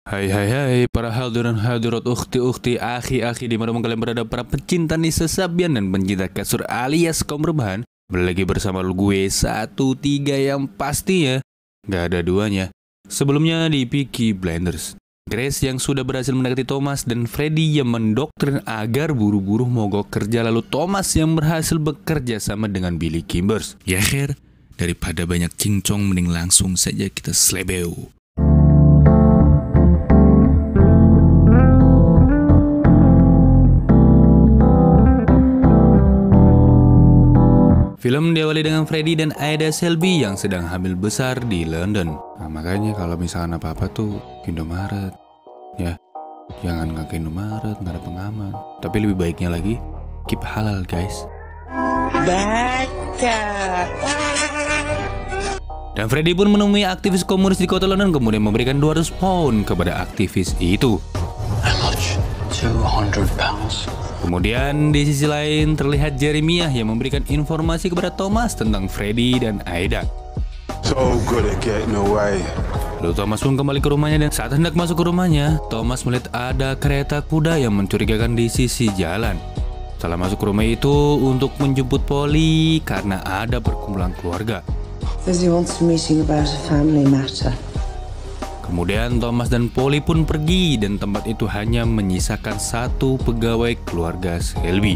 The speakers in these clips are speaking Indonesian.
Hai para hadirin hadirat ukhti-ukhti akhi-akhi dimanapun kalian berada, para pecinta Nisa Sabian dan pencinta kasur alias kaum rebahan. Lagi bersama gue 13 yang pasti ya, gak ada duanya. Sebelumnya di Peaky Blinders, Grace yang sudah berhasil mendekati Thomas dan Freddy yang mendoktrin agar buru-buru mogok kerja, lalu Thomas yang berhasil bekerja sama dengan Billy Kimbers. Ya kher, daripada banyak cincong mending langsung saja kita slebeu. Film diawali dengan Freddy dan Ida Shelby yang sedang hamil besar di London. Nah, makanya kalau misalkan apa-apa tuh Indomaret, ya jangan ke Indomaret, nggak ada pengaman. Tapi lebih baiknya lagi keep halal guys. Baca. Dan Freddy pun menemui aktivis komunis di kota London, kemudian memberikan 200 pound kepada aktivis itu. How much? 200 pounds. Kemudian di sisi lain terlihat Jeremiah yang memberikan informasi kepada Thomas tentang Freddy dan Ida. So good at getting away. Lalu Thomas pun kembali ke rumahnya, dan saat hendak masuk ke rumahnya, Thomas melihat ada kereta kuda yang mencurigakan di sisi jalan. Setelah masuk ke rumah itu untuk menjemput Polly karena ada perkumpulan keluarga. Lizzie wants a meeting about a family matter. Kemudian Thomas dan Polly pun pergi dan tempat itu hanya menyisakan satu pegawai keluarga Shelby.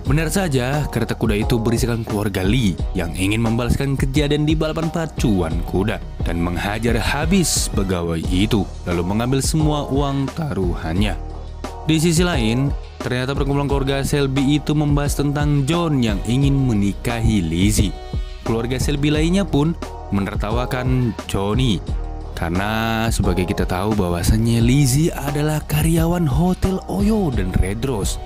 Benar saja, kereta kuda itu berisikan keluarga Lee yang ingin membalaskan kejadian di balapan pacuan kuda dan menghajar habis pegawai itu, lalu mengambil semua uang taruhannya. Di sisi lain, ternyata perkumpulan keluarga Shelby itu membahas tentang John yang ingin menikahi Lizzie. Keluarga Shelby lainnya pun menertawakan Johnny, karena sebagai kita tahu bahwasannya Lizzie adalah karyawan Hotel Oyo dan Red Rose.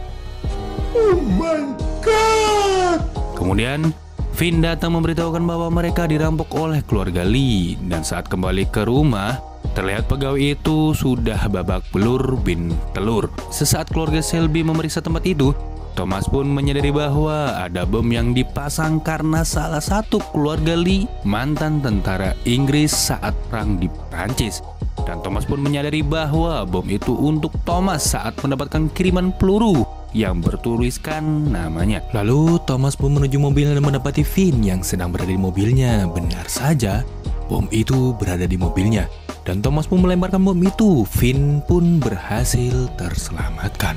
Oh my god! Kemudian Finn datang memberitahukan bahwa mereka dirampok oleh keluarga Lee, dan saat kembali ke rumah terlihat pegawai itu sudah babak belur bin telur. Sesaat keluarga Shelby memeriksa tempat itu, Thomas pun menyadari bahwa ada bom yang dipasang karena salah satu keluarga Lee mantan tentara Inggris saat perang di Prancis. Dan Thomas pun menyadari bahwa bom itu untuk Thomas saat mendapatkan kiriman peluru yang bertuliskan namanya. Lalu Thomas pun menuju mobilnya dan mendapati Finn yang sedang berada di mobilnya. Benar saja, bom itu berada di mobilnya. Dan Thomas pun melemparkan bom itu. Finn pun berhasil terselamatkan.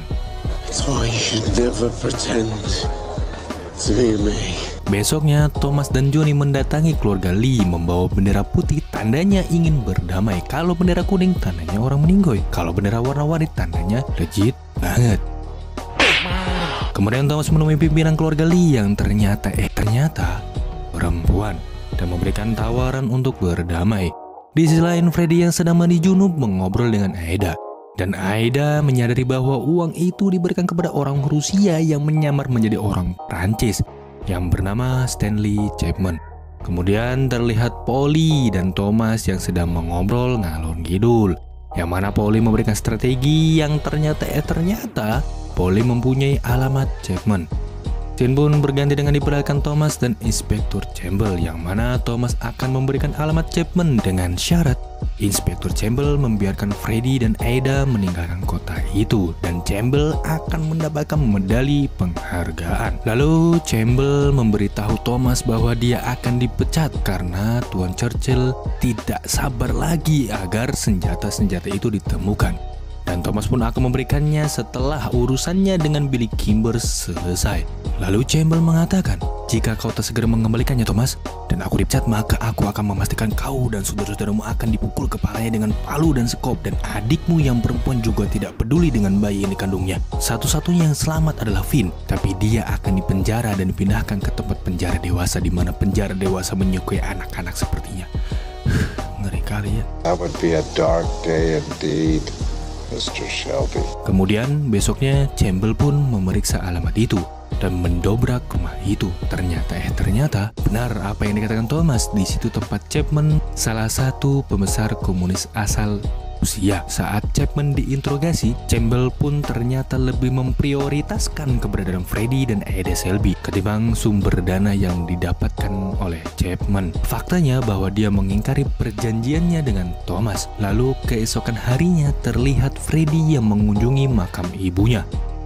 So you should never pretend to be me. Besoknya, Thomas dan Johnny mendatangi keluarga Lee membawa bendera putih, tandanya ingin berdamai. Kalau bendera kuning, tandanya orang meninggoy. Kalau bendera warna-warni, tandanya legit banget. Kemudian Thomas menemui pimpinan keluarga Lee yang ternyata perempuan dan memberikan tawaran untuk berdamai. Di sisi lain, Freddy yang sedang mandi junub mengobrol dengan Ida. Dan Ida menyadari bahwa uang itu diberikan kepada orang Rusia yang menyamar menjadi orang Prancis yang bernama Stanley Chapman. Kemudian terlihat Polly dan Thomas yang sedang mengobrol ngalor ngidul, yang mana Polly memberikan strategi yang ternyata Polly mempunyai alamat Chapman. Scene pun berganti dengan diperlihatkan Thomas dan Inspektur Campbell, yang mana Thomas akan memberikan alamat Chapman dengan syarat Inspektur Campbell membiarkan Freddy dan Ida meninggalkan kota itu, dan Campbell akan mendapatkan medali penghargaan. Lalu Campbell memberitahu Thomas bahwa dia akan dipecat karena Tuan Churchill tidak sabar lagi agar senjata-senjata itu ditemukan. Dan Thomas pun akan memberikannya setelah urusannya dengan Billy Kimbers selesai. Lalu Campbell mengatakan, jika kau tak segera mengembalikannya Thomas, dan aku dipecat, maka aku akan memastikan kau dan saudara-saudaramu akan dipukul kepalanya dengan palu dan sekop, dan adikmu yang perempuan juga tidak peduli dengan bayi yang dikandungnya. Satu-satunya yang selamat adalah Finn, tapi dia akan dipenjara dan dipindahkan ke tempat penjara dewasa, di mana penjara dewasa menyukai anak-anak sepertinya. Ngeri kali ya. That would be a dark day indeed, Mr. Shelby. Kemudian besoknya Campbell pun memeriksa alamat itu dan mendobrak rumah itu. Ternyata benar apa yang dikatakan Thomas. Di situ tempat Chapman, salah satu pembesar komunis asal usia. Saat Chapman diinterogasi, Campbell pun ternyata lebih memprioritaskan keberadaan Freddy dan Aida Selby ketimbang sumber dana yang didapatkan oleh Chapman. Faktanya bahwa dia mengingkari perjanjiannya dengan Thomas. Lalu keesokan harinya terlihat Freddy yang mengunjungi makam ibunya,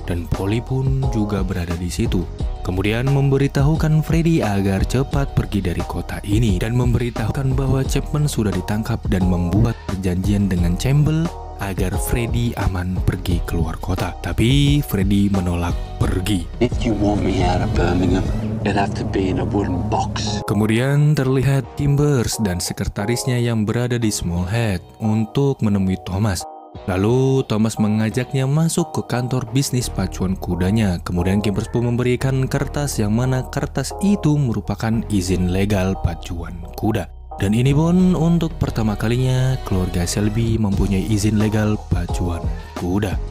dan Polly pun juga berada di situ. Kemudian memberitahukan Freddy agar cepat pergi dari kota ini dan memberitahukan bahwa Chapman sudah ditangkap dan membuat perjanjian dengan Campbell agar Freddy aman pergi keluar kota. Tapi Freddy menolak pergi. If you want me out of Birmingham, it'd have to be in a wooden box. Kemudian terlihat Timbers dan sekretarisnya yang berada di Small Head untuk menemui Thomas. Lalu Thomas mengajaknya masuk ke kantor bisnis pacuan kudanya. Kemudian Timbers pun memberikan kertas yang mana kertas itu merupakan izin legal pacuan kuda. Dan ini pun untuk pertama kalinya keluarga Selby mempunyai izin legal pacuan kuda.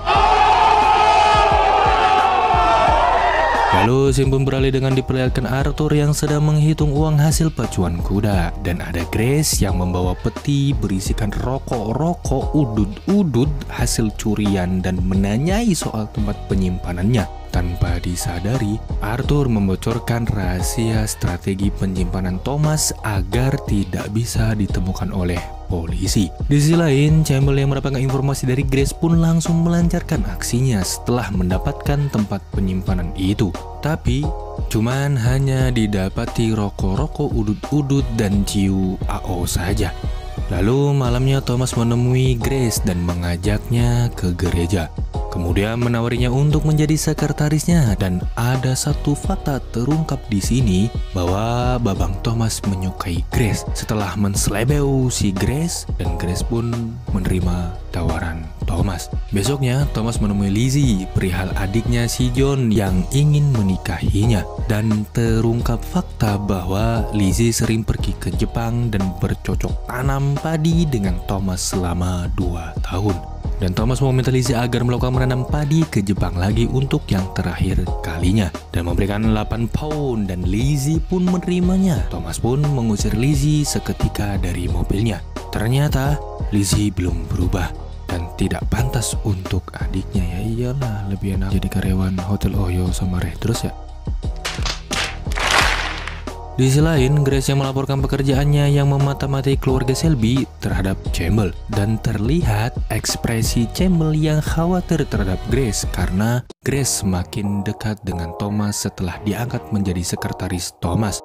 Lalu scene pun beralih dengan diperlihatkan Arthur yang sedang menghitung uang hasil pacuan kuda. Dan ada Grace yang membawa peti berisikan rokok-rokok udut-udut hasil curian dan menanyai soal tempat penyimpanannya. Tanpa disadari, Arthur membocorkan rahasia strategi penyimpanan Thomas agar tidak bisa ditemukan oleh polisi. Di sisi lain, Campbell yang mendapatkan informasi dari Grace pun langsung melancarkan aksinya setelah mendapatkan tempat penyimpanan itu. Tapi, cuman hanya didapati rokok-rokok udut-udut dan ciu AO saja. Lalu malamnya Thomas menemui Grace dan mengajaknya ke gereja. Kemudian menawarinya untuk menjadi sekretarisnya, dan ada satu fakta terungkap di sini bahwa Babang Thomas menyukai Grace. Setelah menselebeu si Grace, dan Grace pun menerima tawaran Thomas. Besoknya Thomas menemui Lizzie perihal adiknya si John yang ingin menikahinya, dan terungkap fakta bahwa Lizzie sering pergi ke Jepang dan bercocok tanam padi dengan Thomas selama 2 tahun. Dan Thomas meminta Lizzie agar melakukan menanam padi ke Jepang lagi untuk yang terakhir kalinya dan memberikan 8 pound, dan Lizzie pun menerimanya. Thomas pun mengusir Lizzie seketika dari mobilnya. Ternyata Lizzie belum berubah dan tidak pantas untuk adiknya. Ya iyalah, lebih enak jadi karyawan Hotel Oyo sama Red terus ya. Di sisi lain, Grace yang melaporkan pekerjaannya yang memata-matai keluarga Selby terhadap Campbell, dan terlihat ekspresi Campbell yang khawatir terhadap Grace karena Grace semakin dekat dengan Thomas setelah diangkat menjadi sekretaris Thomas.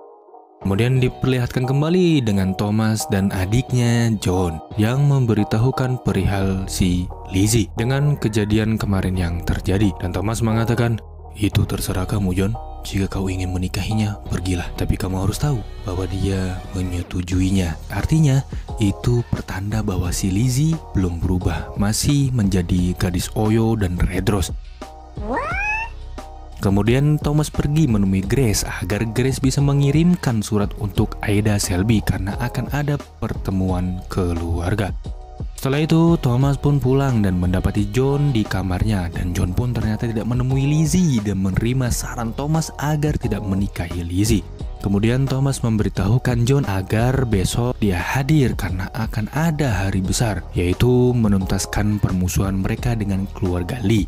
Kemudian diperlihatkan kembali dengan Thomas dan adiknya John yang memberitahukan perihal si Lizzie dengan kejadian kemarin yang terjadi, dan Thomas mengatakan, "Itu terserah kamu, John. Jika kau ingin menikahinya, pergilah. Tapi kamu harus tahu bahwa dia menyetujuinya." Artinya, itu pertanda bahwa si Lizzie belum berubah, masih menjadi gadis Oyo dan Red Rose. Kemudian Thomas pergi menemui Grace agar Grace bisa mengirimkan surat untuk Aida Selby karena akan ada pertemuan keluarga. Setelah itu, Thomas pun pulang dan mendapati John di kamarnya, dan John pun ternyata tidak menemui Lizzie dan menerima saran Thomas agar tidak menikahi Lizzie. Kemudian Thomas memberitahukan John agar besok dia hadir karena akan ada hari besar, yaitu menuntaskan permusuhan mereka dengan keluarga Lee.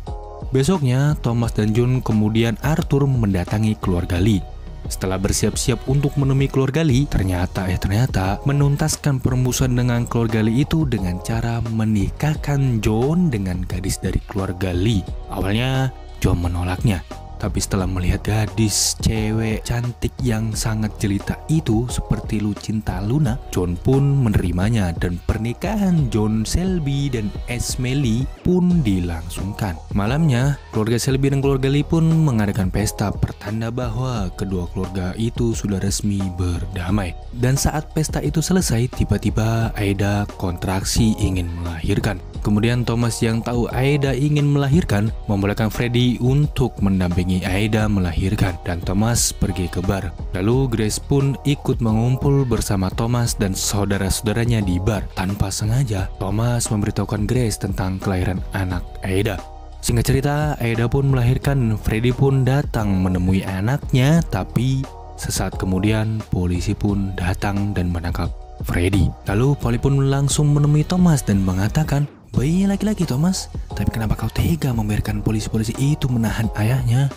Besoknya, Thomas dan John kemudian Arthur mendatangi keluarga Lee. Setelah bersiap-siap untuk menemui keluarga Lee, ternyata menuntaskan permusuhan dengan keluarga Lee itu dengan cara menikahkan John dengan gadis dari keluarga Lee. Awalnya John menolaknya, tapi setelah melihat gadis cewek cantik yang sangat jelita itu seperti Lucinta Luna, John pun menerimanya dan pernikahan John Selby dan Esme Lee pun dilangsungkan. Malamnya, keluarga Selby dan keluarga Lee pun mengadakan pesta pertanda bahwa kedua keluarga itu sudah resmi berdamai. Dan saat pesta itu selesai, tiba-tiba Aida kontraksi ingin melahirkan. Kemudian Thomas yang tahu Aida ingin melahirkan membolehkan Freddy untuk mendampingi Aida melahirkan, dan Thomas pergi ke bar. Lalu Grace pun ikut mengumpul bersama Thomas dan saudara-saudaranya di bar. Tanpa sengaja, Thomas memberitahukan Grace tentang kelahiran anak Aida. Singkat cerita, Aida pun melahirkan. Freddy pun datang menemui anaknya, tapi sesaat kemudian polisi pun datang dan menangkap Freddy. Lalu Polly pun langsung menemui Thomas dan mengatakan Bayinya laki-laki Thomas, tapi kenapa kau tega membiarkan polisi-polisi itu menahan ayahnya?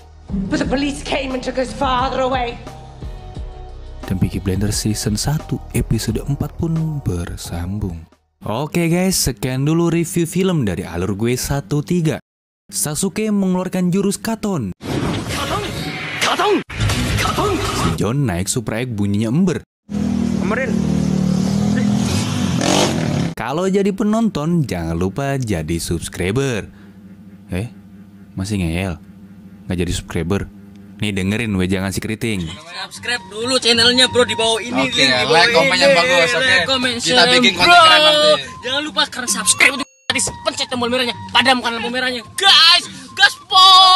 But the police came and took his father away. Dan Peaky Blinders season 1 episode 4 pun bersambung. Oke guys, sekian dulu review film dari Alur Gue 13. Sasuke mengeluarkan jurus Katon. Si John naik Super Egg bunyinya ember. Kalau jadi penonton, jangan lupa jadi subscriber. Masih ngeyel? Nggak jadi subscriber? Nih dengerin we, jangan si keriting. Subscribe dulu channelnya bro di bawah ini. Oke, like, komen yang bagus. Oke. Kita bikin konten keren nanti. Jangan lupa karena subscribe itu gratis. Pencet tombol merahnya, padamkan lampu merahnya. Guys, gaspol.